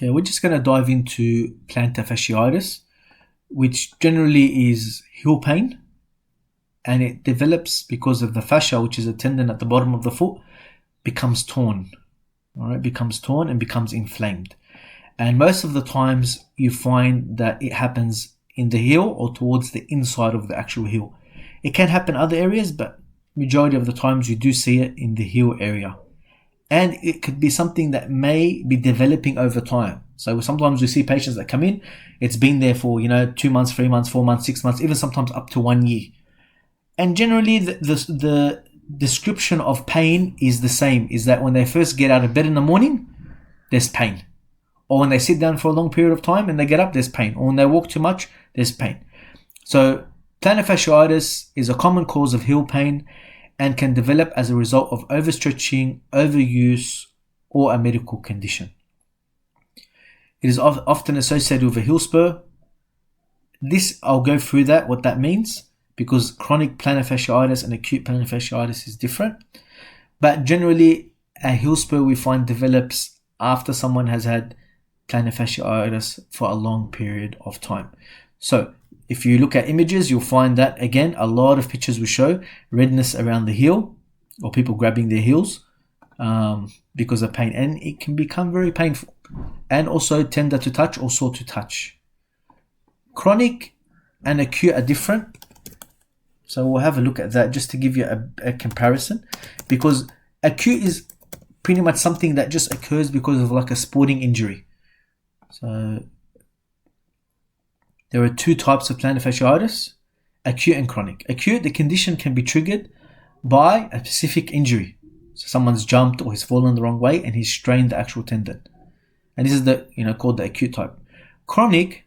Okay, we're just going to dive into plantarfaciitis, which generally is heel pain, and it develops because of the fascia, which is a tendon at the bottom of the foot, becomes torn. All right, becomes torn and becomes inflamed. And most of the times you find that it happens in the heel or towards the inside of the actual heel. It can happen in other areas, but majority of the times you do see it in the heel area. And it could be something that may be developing over time. So sometimes we see patients that come in, it's been there for 2 months, 3 months, 4 months, 6 months, even sometimes up to 1 year. And generally the description of pain is the same, is that when they first get out of bed in the morning, there's pain. Or when they sit down for a long period of time and they get up, there's pain. Or when they walk too much, there's pain. So plantarfaciitis is a common cause of heel pain and can develop as a result of overstretching, overuse, or a medical condition. It is often associated with a heel spur. This, I'll go through that, what that means, because chronic plantarfaciitis and acute plantarfaciitis is different. But generally, a heel spur we find develops after someone has had plantarfaciitis for a long period of time. So if you look at images, you'll find that, again, a lot of pictures will show redness around the heel or people grabbing their heels because of pain. And it can become very painful and also tender to touch or sore to touch. Chronic and acute are different. So we'll have a look at that just to give you a comparison, because acute is pretty much something that just occurs because of like a sporting injury. So there are two types of plantarfaciitis, acute and chronic. Acute, the condition can be triggered by a specific injury. So someone's jumped or he's fallen the wrong way and he's strained the actual tendon. And this is called the acute type. Chronic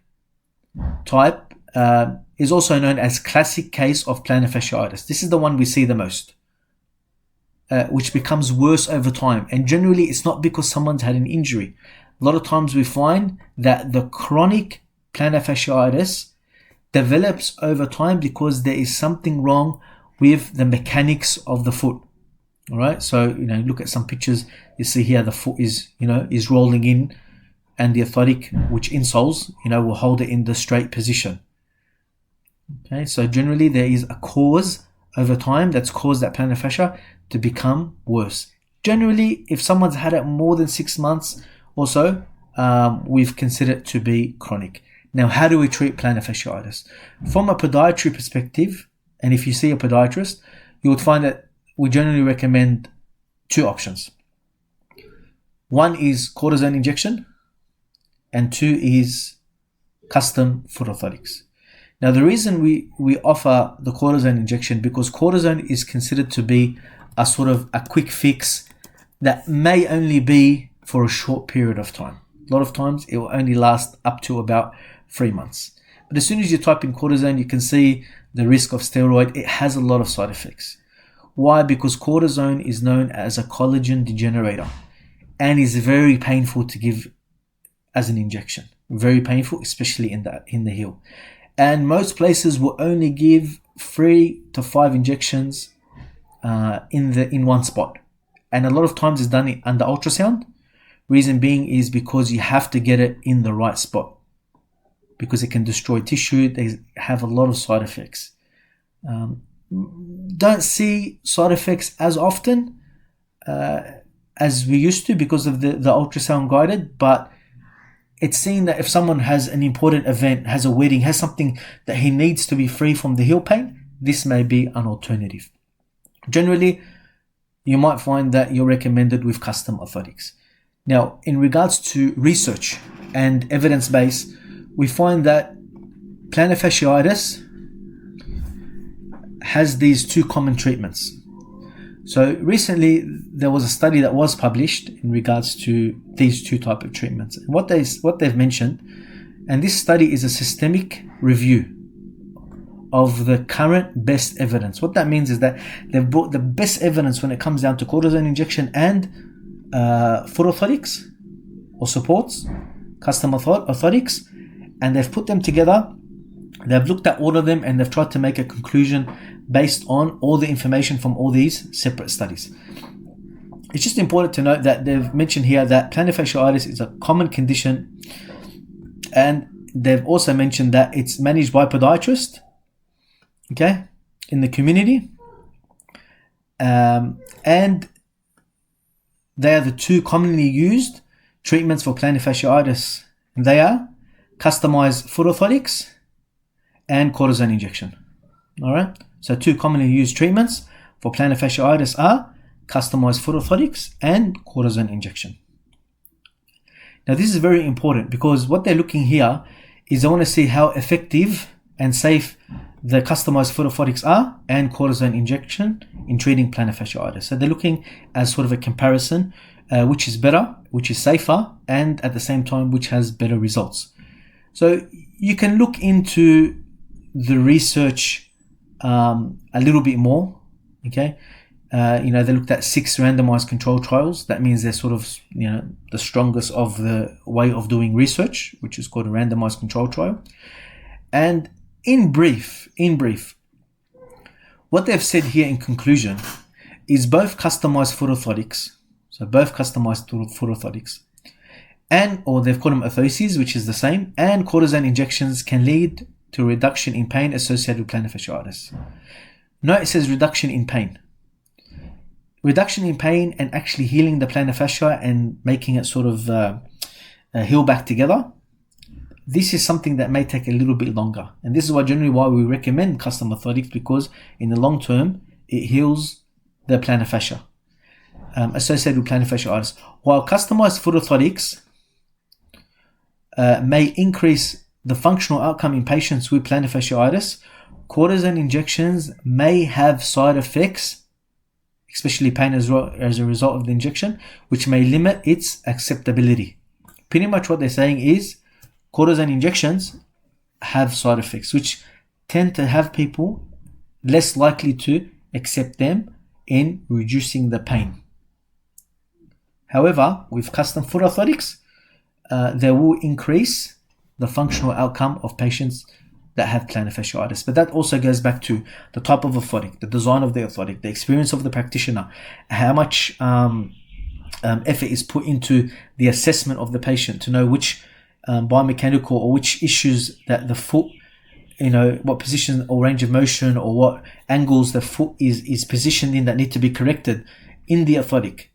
type is also known as classic case of plantarfaciitis. This is the one we see the most, which becomes worse over time. And generally it's not because someone's had an injury. A lot of times we find that the chronic plantarfaciitis develops over time because there is something wrong with the mechanics of the foot. All right, so look at some pictures. You see here the foot is rolling in, and the orthotic, which insoles, will hold it in the straight position. Okay, so generally there is a cause over time that's caused that plantar fascia to become worse. Generally, if someone's had it more than 6 months or so, we've considered it to be chronic. Now, how do we treat plantar fasciitis? From a podiatry perspective, and if you see a podiatrist, you would find that we generally recommend two options. One is cortisone injection, and two is custom foot orthotics. Now, the reason we offer the cortisone injection, because cortisone is considered to be a sort of a quick fix that may only be for a short period of time. A lot of times it will only last up to about 3 months. But as soon as you type in cortisone, you can see the risk of steroid. It has a lot of side effects. Why? Because cortisone is known as a collagen degenerator and is very painful to give as an injection. Very painful, especially in the heel. And most places will only give 3 to 5 injections in one spot. And a lot of times it's done under ultrasound. Reason being is because you have to get it in the right spot, because it can destroy tissue. They have a lot of side effects. Don't see side effects as often as we used to because of the ultrasound guided, but it's seen that if someone has an important event, has a wedding, has something that he needs to be free from the heel pain, this may be an alternative. Generally, you might find that you're recommended with custom orthotics. Now, in regards to research and evidence base, we find that plantar fasciitis has these two common treatments. So recently, there was a study that was published in regards to these two types of treatments. And what they've mentioned, and this study is a systemic review of the current best evidence. What that means is that they've brought the best evidence when it comes down to cortisone injection and foot orthotics or supports, custom orthotics, and they've put them together. They've looked at all of them and they've tried to make a conclusion based on all the information from all these separate studies. it's just important to note that they've mentioned here that plantar fasciitis is a common condition, and they've also mentioned that it's managed by podiatrists, okay, in the community, and they are the two commonly used treatments for plantar fasciitis, and they are customized foot orthotics and cortisone injection. All right, so two commonly used treatments for plantar fasciitis are customized foot orthotics and cortisone injection. Now this is very important because what they're looking here is I want to see how effective and safe the customized foot orthotics are and cortisone injection in treating plantar fasciitis. So they're looking as sort of a comparison, which is better, which is safer, and at the same time which has better results. So you can look into the research a little bit more, okay. They looked at 6 randomized control trials. That means they're sort of, the strongest of the way of doing research, which is called a randomized control trial. And in brief, what they've said here in conclusion is both customized foot orthotics, or they've called them orthoses, which is the same, and cortisone injections can lead to a reduction in pain associated with plantar fasciitis. Note it says reduction in pain. Reduction in pain and actually healing the plantar fascia and making it sort of heal back together. This is something that may take a little bit longer. And this is generally why we recommend custom orthotics, because in the long term, it heals the plantar fascia associated with plantar fasciitis. While customized foot orthotics may increase the functional outcome in patients with plantar fasciitis, cortisone injections may have side effects, especially pain as a result of the injection, which may limit its acceptability. Pretty much what they're saying is cortisone injections have side effects, which tend to have people less likely to accept them in reducing the pain. However, with custom foot orthotics, they will increase the functional outcome of patients that have plantar fasciitis. But that also goes back to the type of orthotic, the design of the orthotic, the experience of the practitioner, how much effort is put into the assessment of the patient to know which biomechanical or which issues that the foot, what position or range of motion or what angles the foot is positioned in that need to be corrected in the orthotic.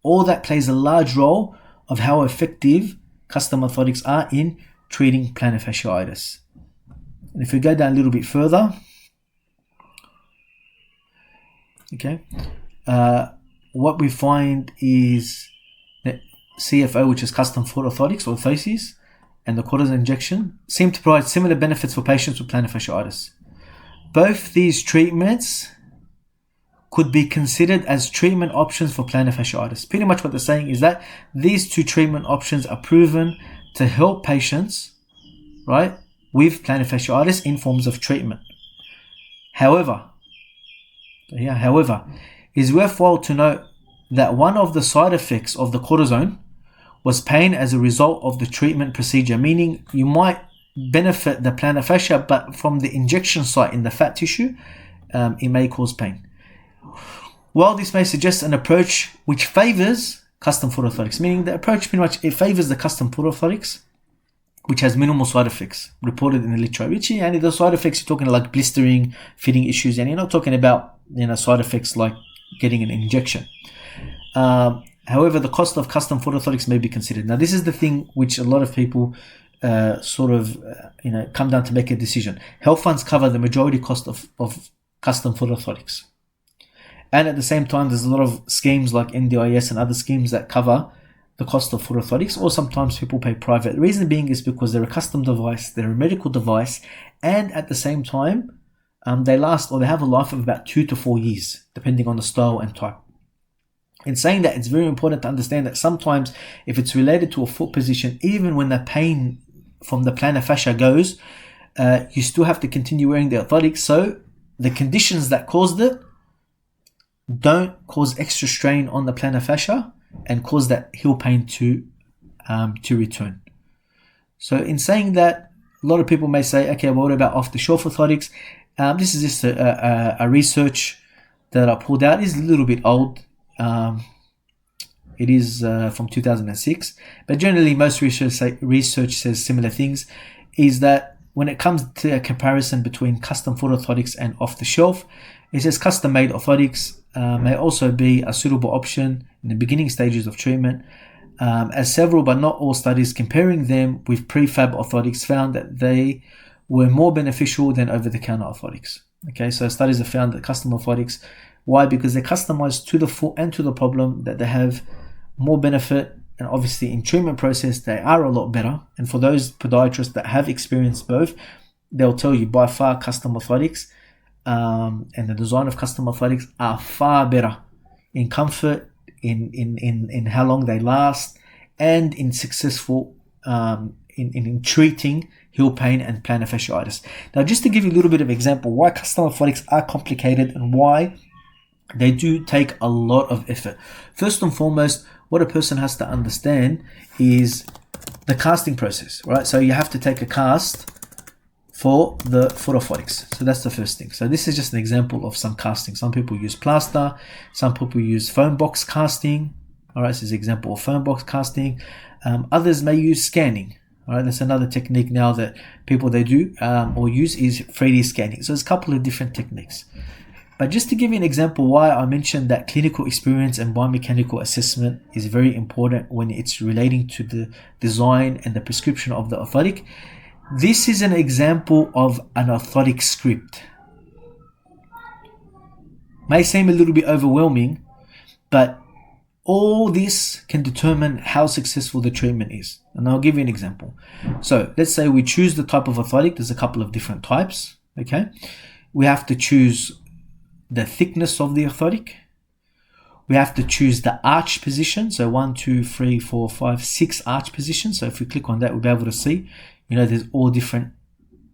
All that plays a large role of how effective custom orthotics are in treating plantar fasciitis. And if we go down a little bit further, okay, what we find is that CFO, which is custom foot orthotics, orthoses, and the cortisone injection seem to provide similar benefits for patients with plantar fasciitis. Both these treatments could be considered as treatment options for plantar fasciitis. Pretty much what they're saying is that these two treatment options are proven to help patients, right, with plantar fasciitis in forms of treatment. However, it's worthwhile to note that one of the side effects of the cortisone was pain as a result of the treatment procedure, meaning you might benefit the plantar fascia, but from the injection site in the fat tissue, it may cause pain. While this may suggest an approach which favors custom foot orthotics, meaning the approach pretty much it favors the custom foot orthotics, which has minimal side effects reported in the literature. And the side effects, you're talking like blistering, fitting issues, and you're not talking about side effects like getting an injection. However, the cost of custom foot orthotics may be considered. Now, this is the thing which a lot of people come down to make a decision. Health funds cover the majority cost of custom foot orthotics. And at the same time, there's a lot of schemes like NDIS and other schemes that cover the cost of foot orthotics, or sometimes people pay private. The reason being is because they're a custom device, they're a medical device, and at the same time, they have a life of about 2 to 4 years, depending on the style and type. In saying that, it's very important to understand that sometimes if it's related to a foot position, even when the pain from the plantar fascia goes, you still have to continue wearing the orthotics, so the conditions that caused it don't cause extra strain on the plantar fascia and cause that heel pain to return. So in saying that, a lot of people may say, okay, well, what about off-the-shelf orthotics? This is just a research that I pulled out. It's a little bit old. It is from 2006, but generally most research says similar things. Is that when it comes to a comparison between custom foot orthotics and off-the-shelf, it says custom-made orthotics may also be a suitable option in the beginning stages of treatment, as several but not all studies comparing them with prefab orthotics found that they were more beneficial than over-the-counter orthotics. Okay, so studies have found that custom orthotics, why? Because they're customized to the foot and to the problem, that they have more benefit, and obviously in treatment process they are a lot better. And for those podiatrists that have experienced both, they'll tell you by far custom orthotics and the design of custom orthotics are far better in comfort, in how long they last, and in successful in treating heel pain and plantar fasciitis. Now, just to give you a little bit of example why custom orthotics are complicated and why they do take a lot of effort. First and foremost, what a person has to understand is the casting process, right? So you have to take a cast for the foot orthotics. So that's the first thing. So this is just an example of some casting. Some people use plaster, some people use foam box casting. All right, this is an example of foam box casting. Others may use scanning. All right, that's another technique now that people they do or use is 3D scanning. So there's a couple of different techniques. But just to give you an example why I mentioned that clinical experience and biomechanical assessment is very important when it's relating to the design and the prescription of the orthotic. This is an example of an orthotic script. May seem a little bit overwhelming, but all this can determine how successful the treatment is. And I'll give you an example. So let's say we choose the type of orthotic. There's a couple of different types. Okay, we have to choose the thickness of the orthotic. We have to choose the arch position. So 1, 2, 3, 4, 5, 6 arch positions. So if we click on that, we'll be able to see, there's all different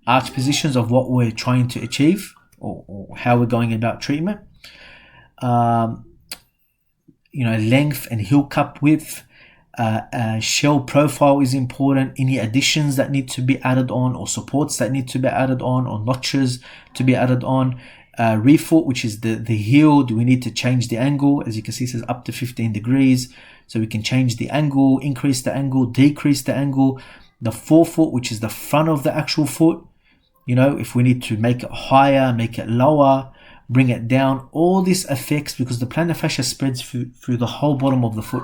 arch positions of what we're trying to achieve or how we're going about treatment. Length and heel cup width. Shell profile is important. Any additions that need to be added on, or supports that need to be added on, or notches to be added on. Refoot, which is the heel. Do we need to change the angle? As you can see, it says up to 15 degrees. So we can change the angle, increase the angle, decrease the angle. The forefoot, which is the front of the actual foot. If we need to make it higher, make it lower, bring it down. All this affects, because the plantar fascia spreads through the whole bottom of the foot.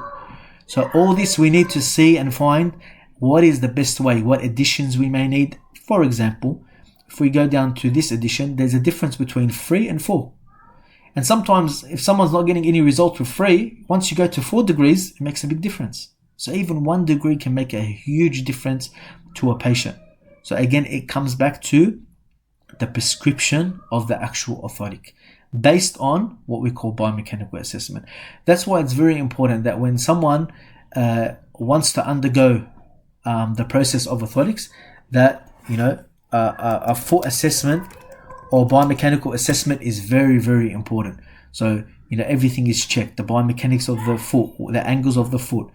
So all this we need to see and find what is the best way, what additions we may need. For example, if we go down to this addition, there's a difference between 3 and 4. And sometimes if someone's not getting any results with 3, once you go to 4 degrees, it makes a big difference. So even 1 degree can make a huge difference to a patient. So again, it comes back to the prescription of the actual orthotic based on what we call biomechanical assessment. That's why it's very important that when someone wants to undergo the process of orthotics, that a foot assessment or biomechanical assessment is very, very important. So everything is checked: the biomechanics of the foot, the angles of the foot,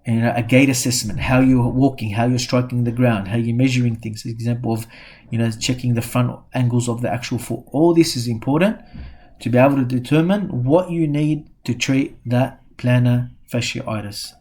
a gait assessment, how you're walking, how you're striking the ground, how you're measuring things. An example of checking the front angles of the actual foot. All this is important to be able to determine what you need to treat that plantar fasciitis.